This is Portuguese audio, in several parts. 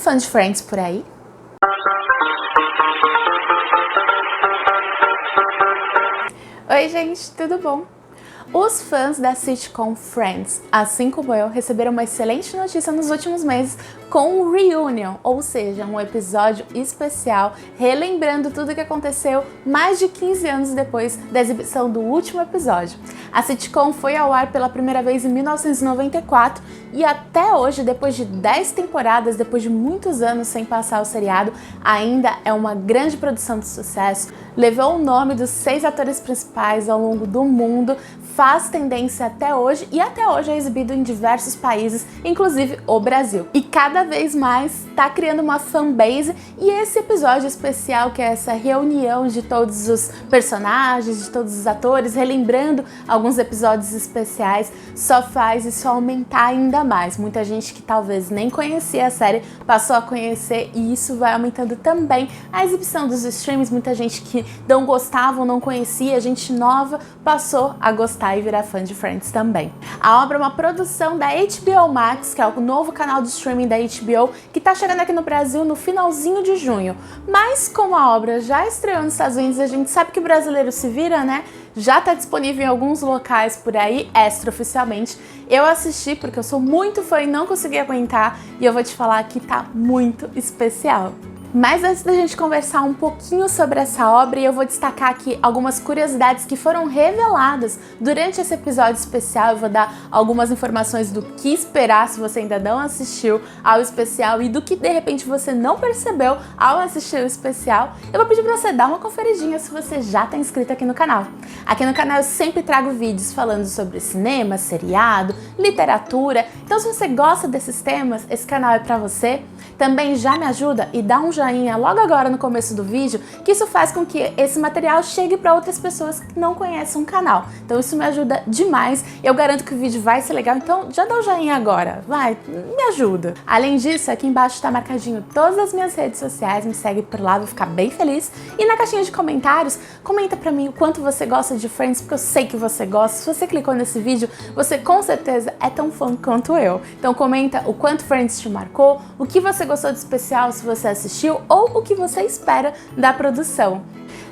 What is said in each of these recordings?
fã de Friends por aí? Oi gente, tudo bom? Os fãs da sitcom Friends, assim como eu, receberam uma excelente notícia nos últimos meses com o Reunion, ou seja, um episódio especial relembrando tudo o que aconteceu mais de 15 anos depois da exibição do último episódio. A sitcom foi ao ar pela primeira vez em 1994 e até hoje, depois de 10 temporadas, depois de muitos anos sem passar o seriado, ainda é uma grande produção de sucesso. Levou o nome dos 6 atores principais ao longo do mundo, faz tendência até hoje e até hoje é exibido em diversos países, inclusive o Brasil. E cada vez mais está criando uma fanbase, e esse episódio especial, que é essa reunião de todos os personagens, de todos os atores, relembrando alguns episódios especiais, só faz isso aumentar ainda mais. Muita gente que talvez nem conhecia a série passou a conhecer, e isso vai aumentando também a exibição dos streams. Muita gente que não gostava ou não conhecia, gente nova, passou a gostar e virar fã de Friends também. A obra é uma produção da HBO Max, que é o novo canal de streaming da HBO, que tá chegando aqui no Brasil no finalzinho de junho. Mas como a obra já estreou nos Estados Unidos, a gente sabe que o brasileiro se vira, né? Já tá disponível em alguns locais por aí, extraoficialmente. Eu assisti porque eu sou muito fã e não consegui aguentar, e eu vou te falar que tá muito especial. Mas antes da gente conversar um pouquinho sobre essa obra, eu vou destacar aqui algumas curiosidades que foram reveladas durante esse episódio especial. Eu vou dar algumas informações do que esperar se você ainda não assistiu ao especial e do que de repente você não percebeu ao assistir o especial. Eu vou pedir para você dar uma conferidinha se você já está inscrito aqui no canal. Aqui no canal eu sempre trago vídeos falando sobre cinema, seriado, literatura. Então se você gosta desses temas, esse canal é para você. Também já me ajuda e dá um joinha logo agora no começo do vídeo, que isso faz com que esse material chegue para outras pessoas que não conhecem o canal. Então isso me ajuda demais. Eu garanto que o vídeo vai ser legal, então já dá o joinha agora, vai, me ajuda. Além disso, aqui embaixo está marcadinho todas as minhas redes sociais, me segue por lá, vou ficar bem feliz. E na caixinha de comentários, comenta pra mim o quanto você gosta de Friends, porque eu sei que você gosta. Se você clicou nesse vídeo, você com certeza é tão fã quanto eu. Então comenta o quanto Friends te marcou, o que você gostou de especial se você assistiu, ou o que você espera da produção.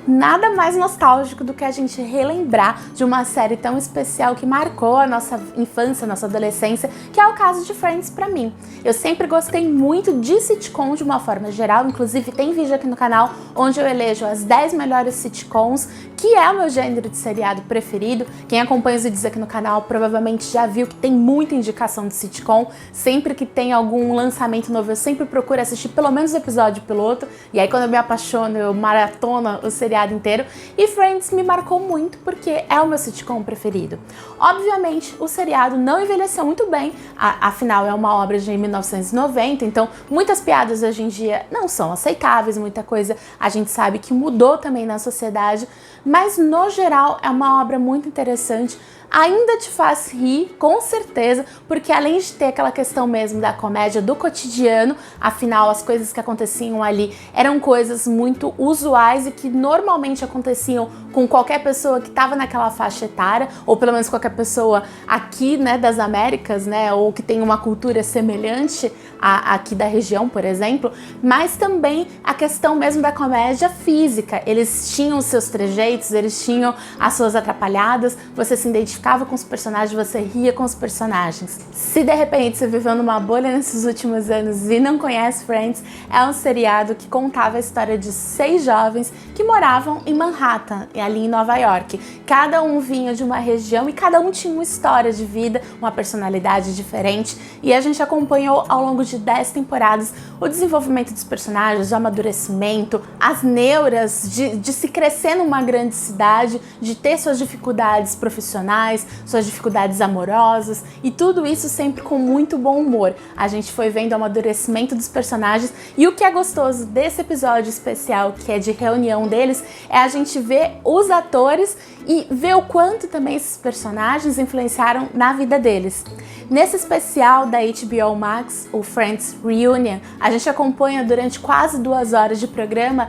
Nada mais nostálgico do que a gente relembrar de uma série tão especial que marcou a nossa infância, a nossa adolescência, que é o caso de Friends pra mim. Eu sempre gostei muito de sitcom de uma forma geral, inclusive tem vídeo aqui no canal onde eu elejo as 10 melhores sitcoms, que é o meu gênero de seriado preferido. Quem acompanha os vídeos aqui no canal provavelmente já viu que tem muita indicação de sitcom. Sempre que tem algum lançamento novo, eu sempre procuro assistir pelo menos o episódio piloto, e aí quando eu me apaixono, eu maratono o seriado inteiro. E Friends me marcou muito porque é o meu sitcom preferido. Obviamente, o seriado não envelheceu muito bem, afinal é uma obra de 1990, então muitas piadas hoje em dia não são aceitáveis, muita coisa a gente sabe que mudou também na sociedade, mas no geral é uma obra muito interessante. Ainda te faz rir, com certeza, porque além de ter aquela questão mesmo da comédia do cotidiano, afinal as coisas que aconteciam ali eram coisas muito usuais e que normalmente aconteciam com qualquer pessoa que estava naquela faixa etária, ou pelo menos qualquer pessoa aqui, né, das Américas, né, ou que tem uma cultura semelhante aqui da região, por exemplo, mas também a questão mesmo da comédia física. Eles tinham os seus trejeitos, eles tinham as suas atrapalhadas, você se identificava com os personagens, você ria com os personagens. Se de repente você viveu numa bolha nesses últimos anos e não conhece Friends, é um seriado que contava a história de 6 jovens que moravam em Manhattan, ali em Nova York. Cada um vinha de uma região e cada um tinha uma história de vida, uma personalidade diferente, e a gente acompanhou ao longo de 10 temporadas o desenvolvimento dos personagens, o amadurecimento, as neuras de se crescer numa grande cidade, de ter suas dificuldades profissionais, suas dificuldades amorosas, e tudo isso sempre com muito bom humor. A gente foi vendo o amadurecimento dos personagens, e o que é gostoso desse episódio especial, que é de reunião deles, é a gente ver os atores e ver o quanto também esses personagens influenciaram na vida deles. Nesse especial da HBO Max, o Friends Reunion, a gente acompanha durante quase 2 horas de programa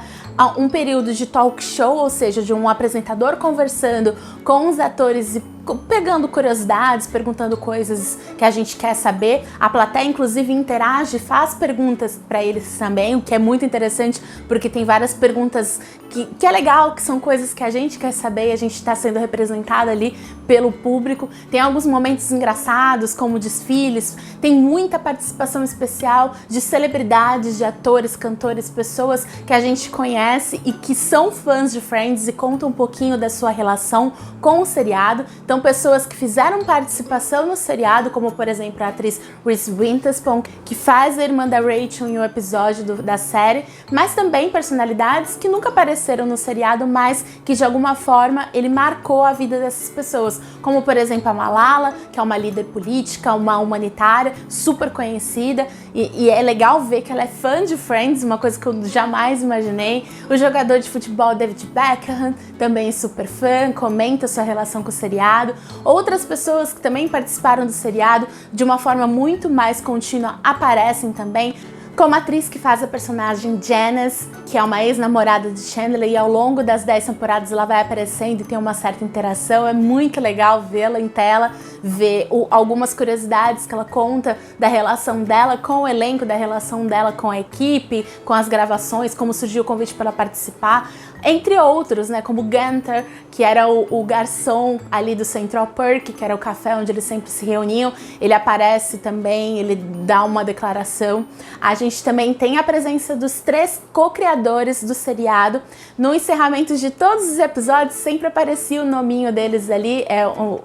um período de talk show, ou seja, de um apresentador conversando com os atores pegando curiosidades, perguntando coisas que a gente quer saber. A plateia, inclusive, interage, faz perguntas para eles também, o que é muito interessante, porque tem várias perguntas que é legal, que são coisas que a gente quer saber e a gente está sendo representado ali pelo público. Tem alguns momentos engraçados, como desfiles, tem muita participação especial de celebridades, de atores, cantores, pessoas que a gente conhece e que são fãs de Friends e contam um pouquinho da sua relação com o seriado. Então, pessoas que fizeram participação no seriado, como por exemplo a atriz Reese Witherspoon, que faz a irmã da Rachel em um episódio da série, mas também personalidades que nunca apareceram no seriado, mas que de alguma forma ele marcou a vida dessas pessoas, como por exemplo a Malala, que é uma líder política, uma humanitária, super conhecida, e é legal ver que ela é fã de Friends, uma coisa que eu jamais imaginei. O jogador de futebol David Beckham, também super fã, comenta sua relação com o seriado. Outras pessoas que também participaram do seriado de uma forma muito mais contínua aparecem também, como a atriz que faz a personagem Janice, que é uma ex-namorada de Chandler, e ao longo das 10 temporadas ela vai aparecendo e tem uma certa interação. É muito legal vê-la em tela, ver algumas curiosidades que ela conta da relação dela com o elenco, da relação dela com a equipe, com as gravações, como surgiu o convite para ela participar, entre outros, né, como Gunther, que era o garçom ali do Central Perk, que era o café onde eles sempre se reuniam. Ele aparece também, ele dá uma declaração. A gente também tem a presença dos 3 co-criadores do seriado. No encerramento de todos os episódios, sempre aparecia o nominho deles ali,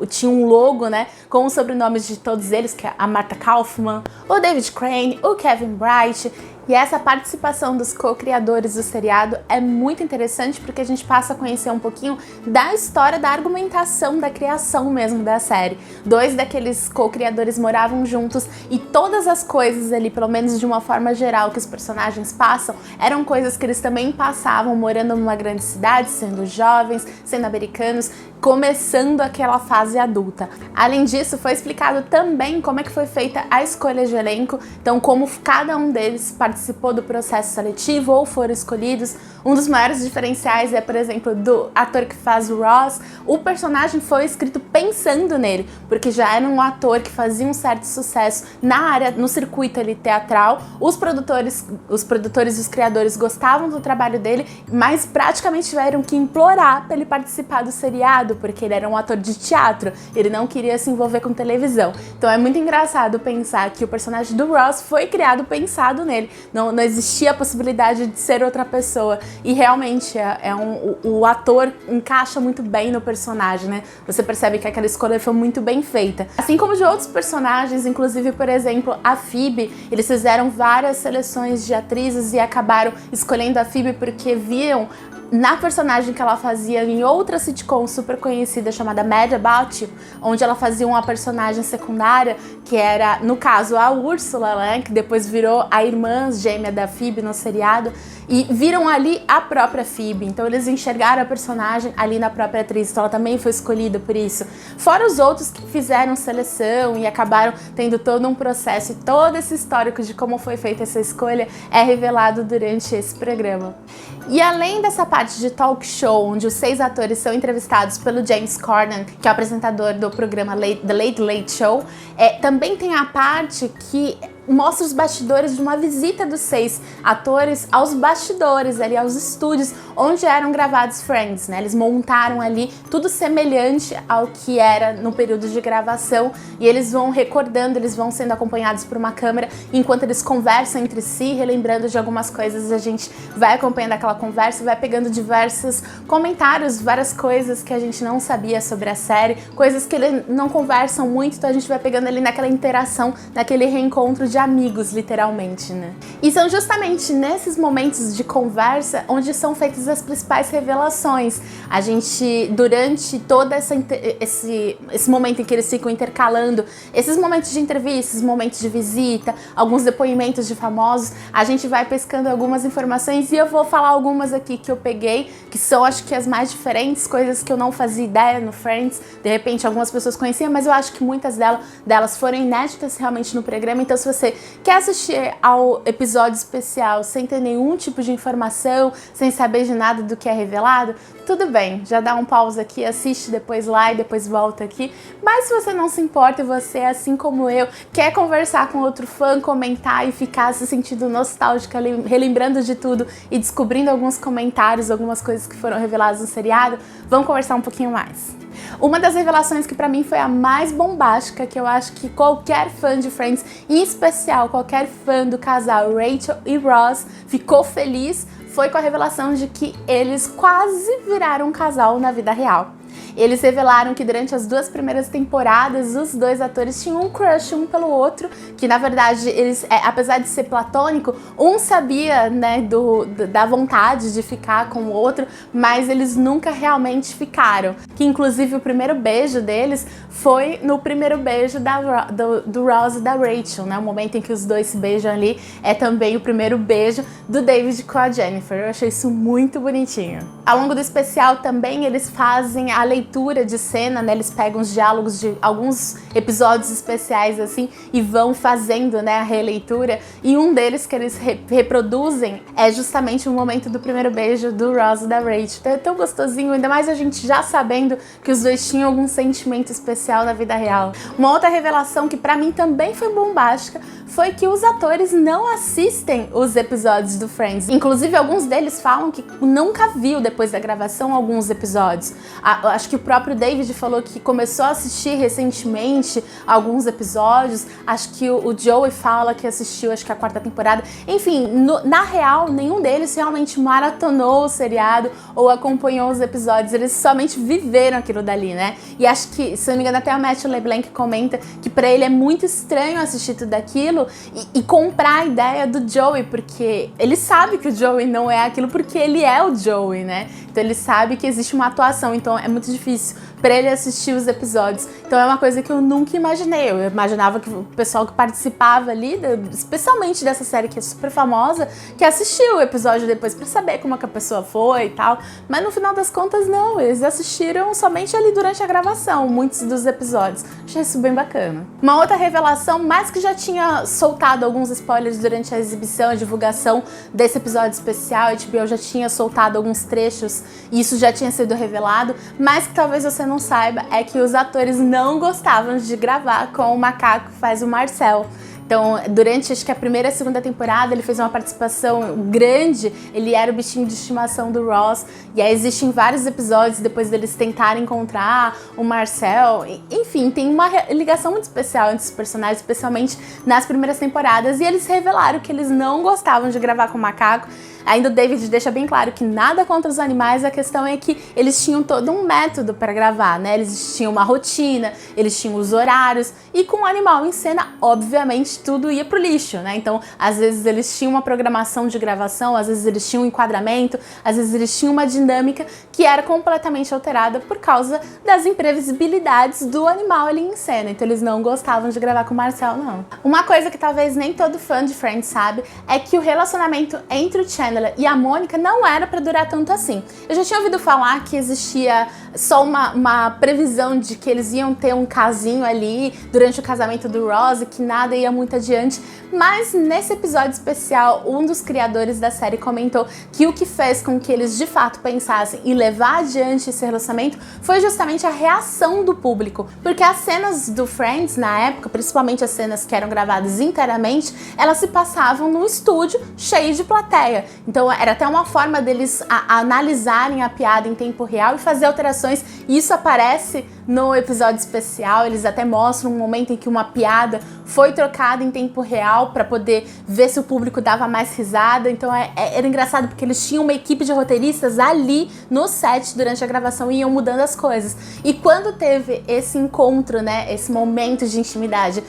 tinha um logo, né, com os sobrenomes de todos eles, que é a Martha Kaufman, o David Crane, o Kevin Bright. E essa participação dos co-criadores do seriado é muito interessante porque a gente passa a conhecer um pouquinho da história, da argumentação, da criação mesmo da série. 2 daqueles co-criadores moravam juntos e todas as coisas ali, pelo menos de uma forma geral, que os personagens passam, eram coisas que eles também passavam morando numa grande cidade, sendo jovens, sendo americanos, começando aquela fase adulta. Além disso, foi explicado também como é que foi feita a escolha de elenco, então como cada um deles participou do processo seletivo ou foram escolhidos. Um dos maiores diferenciais é, por exemplo, do ator que faz o Ross. O personagem foi escrito pensando nele, porque já era um ator que fazia um certo sucesso na área, no circuito ali teatral. Os produtores e os criadores gostavam do trabalho dele, mas praticamente tiveram que implorar para ele participar do seriado, porque ele era um ator de teatro, ele não queria se envolver com televisão. Então é muito engraçado pensar que o personagem do Ross foi criado pensado nele, não existia a possibilidade de ser outra pessoa, e realmente o ator encaixa muito bem no personagem, né? Você percebe que aquela escolha foi muito bem feita. Assim como de outros personagens, inclusive, por exemplo, a Phoebe, eles fizeram várias seleções de atrizes e acabaram escolhendo a Phoebe porque viam na personagem que ela fazia em outra sitcom super conhecida chamada Mad About You, onde ela fazia uma personagem secundária que era, no caso, a Úrsula, né, que depois virou a irmã gêmea da Phoebe no seriado, e viram ali a própria Phoebe. Então eles enxergaram a personagem ali na própria atriz, então ela também foi escolhida por isso. Fora os outros que fizeram seleção e acabaram tendo todo um processo, e todo esse histórico de como foi feita essa escolha é revelado durante esse programa. E além dessa parte de talk show, onde os 6 atores são entrevistados pelo James Corden, que é o apresentador do programa The Late Late Show, também tem a parte que mostra os bastidores de uma visita dos 6 atores aos bastidores, ali aos estúdios onde eram gravados Friends, né? Eles montaram ali tudo semelhante ao que era no período de gravação, e eles vão recordando, eles vão sendo acompanhados por uma câmera enquanto eles conversam entre si, relembrando de algumas coisas. A gente vai acompanhando aquela conversa, vai pegando diversos comentários, várias coisas que a gente não sabia sobre a série, coisas que eles não conversam muito, então a gente vai pegando ali naquela interação, naquele reencontro de amigos, literalmente, né? E são justamente nesses momentos de conversa onde são feitas as principais revelações. A gente, durante todo esse momento em que eles ficam intercalando, esses momentos de entrevista, esses momentos de visita, alguns depoimentos de famosos, a gente vai pescando algumas informações, e eu vou falar algumas aqui que eu peguei, que são, acho que, as mais diferentes, coisas que eu não fazia ideia no Friends. De repente algumas pessoas conheciam, mas eu acho que muitas delas foram inéditas realmente no programa. Então, se você você quer assistir ao episódio especial sem ter nenhum tipo de informação, sem saber de nada do que é revelado, tudo bem, já dá um pause aqui, assiste depois lá e depois volta aqui. Mas se você não se importa e você, assim como eu, quer conversar com outro fã, comentar e ficar se sentindo nostálgica, relembrando de tudo e descobrindo alguns comentários, algumas coisas que foram reveladas no seriado, vamos conversar um pouquinho mais. Uma das revelações que pra mim foi a mais bombástica, que eu acho que qualquer fã de Friends, em especial qualquer fã do casal Rachel e Ross, ficou feliz, foi com a revelação de que eles quase viraram um casal na vida real. Eles revelaram que durante as 2 primeiras temporadas, os 2 atores tinham um crush um pelo outro, que na verdade eles, apesar de ser platônico, um sabia, né, da vontade de ficar com o outro, mas eles nunca realmente ficaram. Que inclusive o primeiro beijo deles foi no primeiro beijo do Ross e da Rachel, né? O momento em que os dois se beijam ali é também o primeiro beijo do David com a Jennifer. Eu achei isso muito bonitinho. Ao longo do especial também eles fazem a leitura de cena, né? Eles pegam os diálogos de alguns episódios especiais assim e vão fazendo, né, a releitura. E um deles que eles reproduzem é justamente o momento do primeiro beijo do Ross e da Rachel. Então é tão gostosinho, ainda mais a gente já sabendo que os dois tinham algum sentimento especial na vida real. Uma outra revelação que pra mim também foi bombástica foi que os atores não assistem os episódios do Friends. Inclusive, alguns deles falam que nunca viu, depois da gravação, alguns episódios. Acho que o próprio David falou que começou a assistir recentemente alguns episódios. Acho que o Joey fala que assistiu, acho que a 4ª temporada. Enfim, na real, nenhum deles realmente maratonou o seriado ou acompanhou os episódios. Eles somente viveram aquilo dali, né? E acho que, se eu não me engano, até o Matt LeBlanc comenta que pra ele é muito estranho assistir tudo aquilo e comprar a ideia do Joey, porque ele sabe que o Joey não é aquilo porque ele é o Joey, né? Então ele sabe que existe uma atuação, então é muito difícil pra ele assistir os episódios. Então é uma coisa que eu nunca imaginei. Eu imaginava que o pessoal que participava ali, especialmente dessa série que é super famosa, que assistiu o episódio depois pra saber como é que a pessoa foi e tal. Mas no final das contas não, eles assistiram somente ali durante a gravação, muitos dos episódios. Achei isso bem bacana. Uma outra revelação, mas que já tinha soltado alguns spoilers durante a exibição, a divulgação desse episódio especial, a HBO já tinha soltado alguns trechos e isso já tinha sido revelado, mas que talvez você não saiba, é que os atores não gostavam de gravar com o macaco que faz o Marcel. Então, durante acho que a 1ª e a 2ª temporada, ele fez uma participação grande, ele era o bichinho de estimação do Ross, e aí existem vários episódios depois deles tentarem encontrar o Marcel. Enfim, tem uma ligação muito especial entre os personagens, especialmente nas primeiras temporadas, e eles revelaram que eles não gostavam de gravar com o macaco. Ainda o David deixa bem claro que nada contra os animais, a questão é que eles tinham todo um método para gravar, né? Eles tinham uma rotina, eles tinham os horários, e com o animal em cena, obviamente, tudo ia pro lixo, né? Então, às vezes eles tinham uma programação de gravação, às vezes eles tinham um enquadramento, às vezes eles tinham uma dinâmica que era completamente alterada por causa das imprevisibilidades do animal ali em cena. Então, eles não gostavam de gravar com o Marcel, não. Uma coisa que talvez nem todo fã de Friends sabe é que o relacionamento entre o Chandler e a Mônica não era pra durar tanto assim. Eu já tinha ouvido falar que existia só uma previsão de que eles iam ter um casinho ali durante o casamento do Ross e que nada ia muito adiante, mas nesse episódio especial, um dos criadores da série comentou que o que fez com que eles de fato pensassem em levar adiante esse relacionamento foi justamente a reação do público, porque as cenas do Friends na época, principalmente as cenas que eram gravadas inteiramente, elas se passavam num estúdio cheio de plateia. Então era até uma forma deles analisarem a piada em tempo real e fazer alterações, e isso aparece no episódio especial. Eles até mostram um momento em que uma piada foi trocada em tempo real para poder ver se o público dava mais risada. Então era engraçado porque eles tinham uma equipe de roteiristas ali no set durante a gravação e iam mudando as coisas. E quando teve esse encontro, né, esse momento de intimidade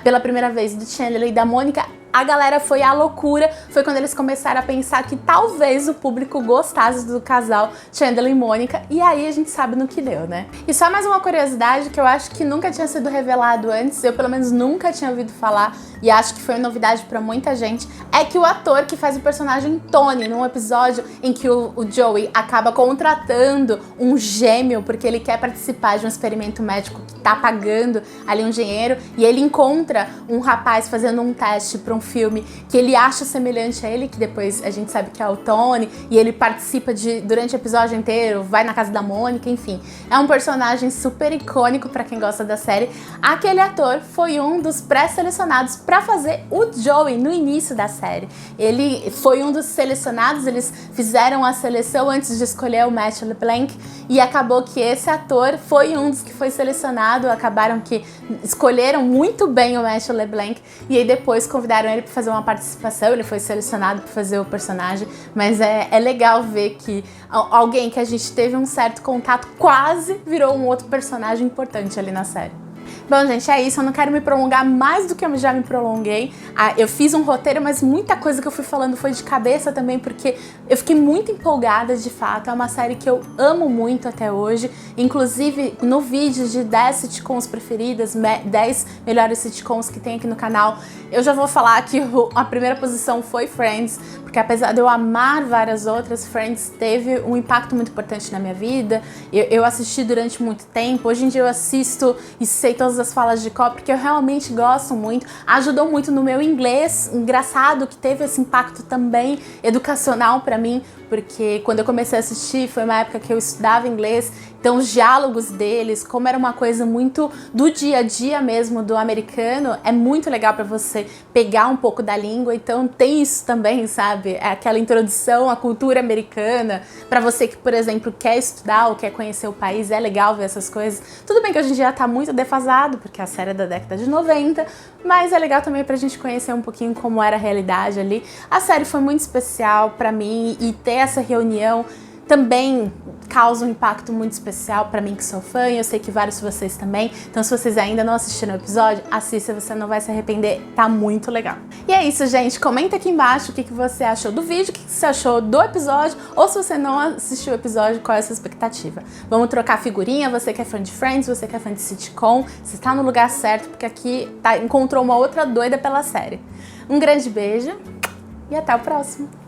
pela primeira vez do Chandler e da Mônica, a galera foi à loucura, foi quando eles começaram a pensar que talvez o público gostasse do casal Chandler e Mônica, e aí a gente sabe no que deu, né? E só mais uma curiosidade que eu acho que nunca tinha sido revelado antes, eu pelo menos nunca tinha ouvido falar, e acho que foi novidade pra muita gente, é que o ator que faz o personagem Tony, num episódio em que o Joey acaba contratando um gêmeo, porque ele quer participar de um experimento médico que tá pagando ali um dinheiro, e ele encontra um rapaz fazendo um teste pra um filme que ele acha semelhante a ele, que depois a gente sabe que é o Tony, e ele participa durante o episódio inteiro, vai na casa da Mônica, enfim. É um personagem super icônico pra quem gosta da série. Aquele ator foi um dos pré-selecionados pra fazer o Joey no início da série. Ele foi um dos selecionados, eles fizeram a seleção antes de escolher o Matt LeBlanc, e acabou que esse ator foi um dos que foi selecionado, acabaram que escolheram muito bem o Matt LeBlanc, e aí depois convidaram ele para fazer uma participação, ele foi selecionado para fazer o personagem, mas é legal ver que alguém que a gente teve um certo contato quase virou um outro personagem importante ali na série. Bom, gente, é isso. Eu não quero me prolongar mais do que eu já me prolonguei. Eu fiz um roteiro, mas muita coisa que eu fui falando foi de cabeça também, porque eu fiquei muito empolgada, de fato. É uma série que eu amo muito até hoje. Inclusive, no vídeo de 10 sitcoms preferidas, 10 melhores sitcoms que tem aqui no canal, eu já vou falar que a primeira posição foi Friends, porque apesar de eu amar várias outras, Friends teve um impacto muito importante na minha vida. Eu assisti durante muito tempo. Hoje em dia eu assisto e sei todas as falas de cor, porque eu realmente gosto muito. Ajudou muito no meu inglês. Engraçado que teve esse impacto também educacional pra mim, porque quando eu comecei a assistir foi uma época que eu estudava inglês, então os diálogos deles, como era uma coisa muito do dia a dia mesmo do americano, é muito legal pra você pegar um pouco da língua, então tem isso também, sabe? É aquela introdução à cultura americana, pra você que, por exemplo, quer estudar ou quer conhecer o país, é legal ver essas coisas. Tudo bem que hoje em dia tá muito defasado, porque a série é da década de 90, mas é legal também pra gente conhecer um pouquinho como era a realidade ali. A série foi muito especial pra mim, e ter essa reunião também causa um impacto muito especial pra mim que sou fã, e eu sei que vários de vocês também. Então se vocês ainda não assistiram o episódio, assista, você não vai se arrepender, tá muito legal. E é isso, gente, comenta aqui embaixo o que você achou do vídeo, o que você achou do episódio, ou se você não assistiu o episódio, qual é a sua expectativa. Vamos trocar figurinha, você que é fã de Friends, você que é fã de sitcom, você tá no lugar certo, porque aqui encontrou uma outra doida pela série. Um grande beijo e até o próximo!